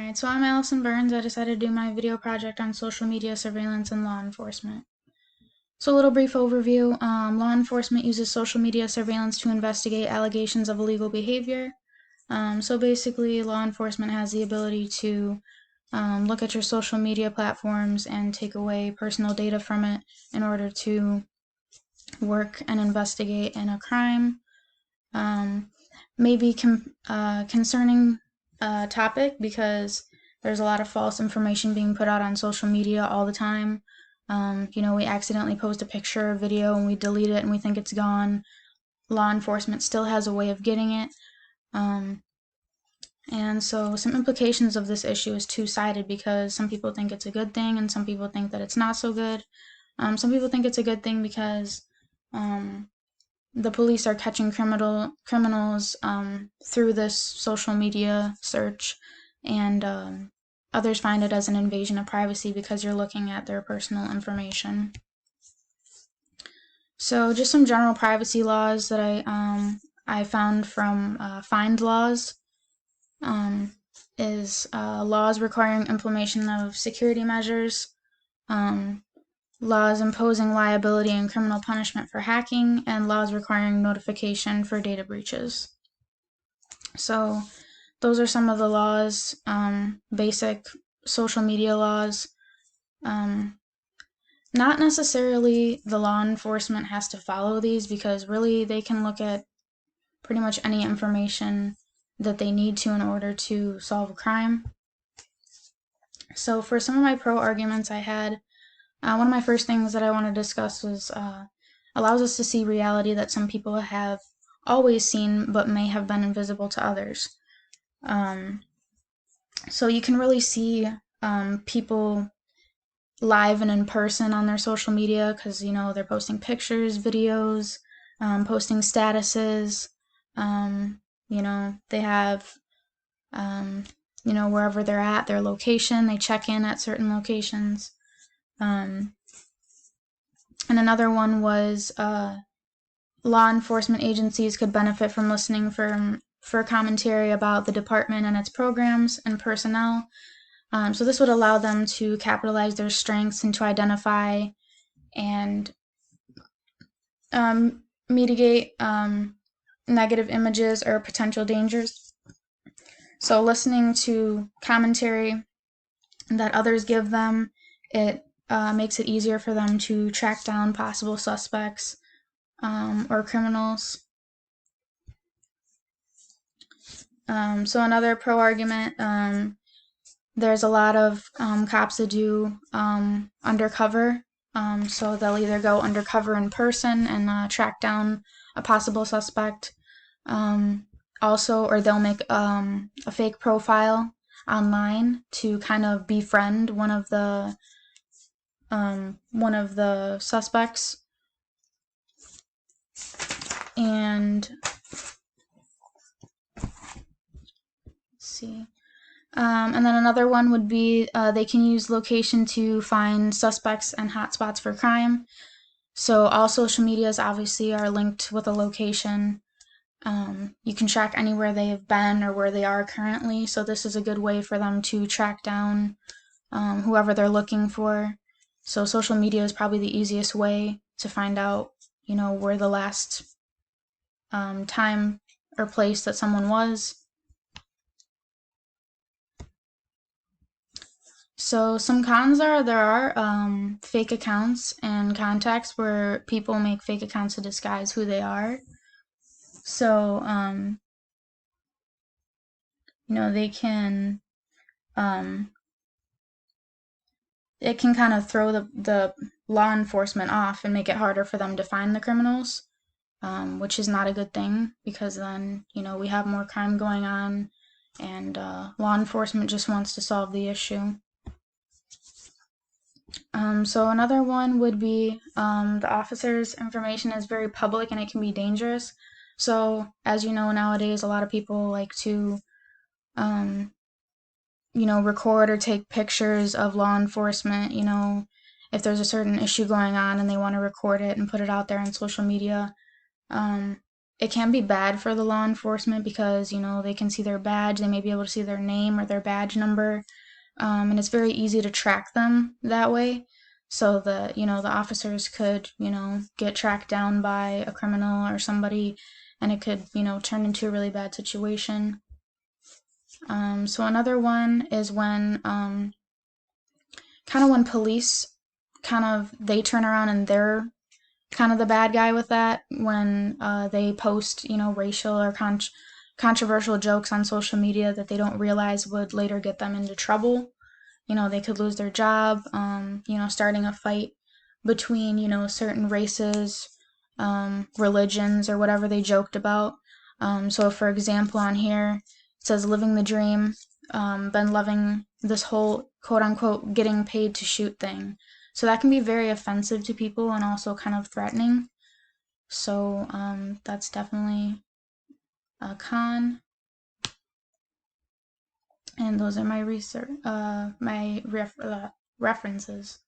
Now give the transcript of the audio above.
Alright, so I'm Allison Burns. I decided to do my video project on social media surveillance and law enforcement. So a little brief overview. Law enforcement uses social media surveillance to investigate allegations of illegal behavior. So basically, law enforcement has the ability to look at your social media platforms and take away personal data from it in order to work and investigate in a crime. Maybe concerning topic because there's a lot of false information being put out on social media all the time. We accidentally post a picture or video and we delete it and we think it's gone. Law enforcement still has a way of getting it. And so some implications of this issue is two-sided because some people think it's a good thing and some people think that it's not so good. Some people think it's a good thing because the police are catching criminals through this social media search, and others find it as an invasion of privacy because you're looking at their personal information. So just some general privacy laws that I found from FindLaws is laws requiring implementation of security measures, laws imposing liability and criminal punishment for hacking, and laws requiring notification for data breaches. So those are some of the laws, basic social media laws. Not necessarily the law enforcement has to follow these because really they can look at pretty much any information that they need to in order to solve a crime. So for some of my pro arguments I had, one of my first things that I want to discuss was allows us to see reality that some people have always seen but may have been invisible to others. So you can really see people live and in person on their social media because, they're posting pictures, videos, posting statuses. They have, wherever they're at, their location, they check in at certain locations. And another one was law enforcement agencies could benefit from listening for commentary about the department and its programs and personnel. So this would allow them to capitalize their strengths and to identify and mitigate negative images or potential dangers. So listening to commentary that others give them, it makes it easier for them to track down possible suspects or criminals. So another pro argument, there's a lot of cops that do undercover. So they'll either go undercover in person and track down a possible suspect, or they'll make a fake profile online to kind of befriend one of the suspects. And see. And then another one would be they can use location to find suspects and hotspots for crime. So all social medias obviously are linked with a location. You can track anywhere they have been or where they are currently. So this is a good way for them to track down whoever they're looking for. So social media is probably the easiest way to find out, where the last time or place that someone was. So some cons there are fake accounts and contacts where people make fake accounts to disguise who they are. So, they can, it can kind of throw the law enforcement off and make it harder for them to find the criminals, which is not a good thing because then, we have more crime going on and law enforcement just wants to solve the issue. So another one would be the officer's information is very public and it can be dangerous. So as you know, nowadays a lot of people like to, record or take pictures of law enforcement, if there's a certain issue going on and they want to record it and put it out there on social media. it can be bad for the law enforcement because, they can see their badge, they may be able to see their name or their badge number, and it's very easy to track them that way. So the officers could, get tracked down by a criminal or somebody, and it could, turn into a really bad situation. So another one is when, kind of when police they turn around and they're kind of the bad guy with that when they post, racial or controversial jokes on social media that they don't realize would later get them into trouble. They could lose their job, starting a fight between, certain races, religions, or whatever they joked about. So, for example, on here, it says living the dream, been loving this whole quote unquote getting paid to shoot thing. So, that can be very offensive to people and also kind of threatening. So, that's definitely a con. And those are my research, references.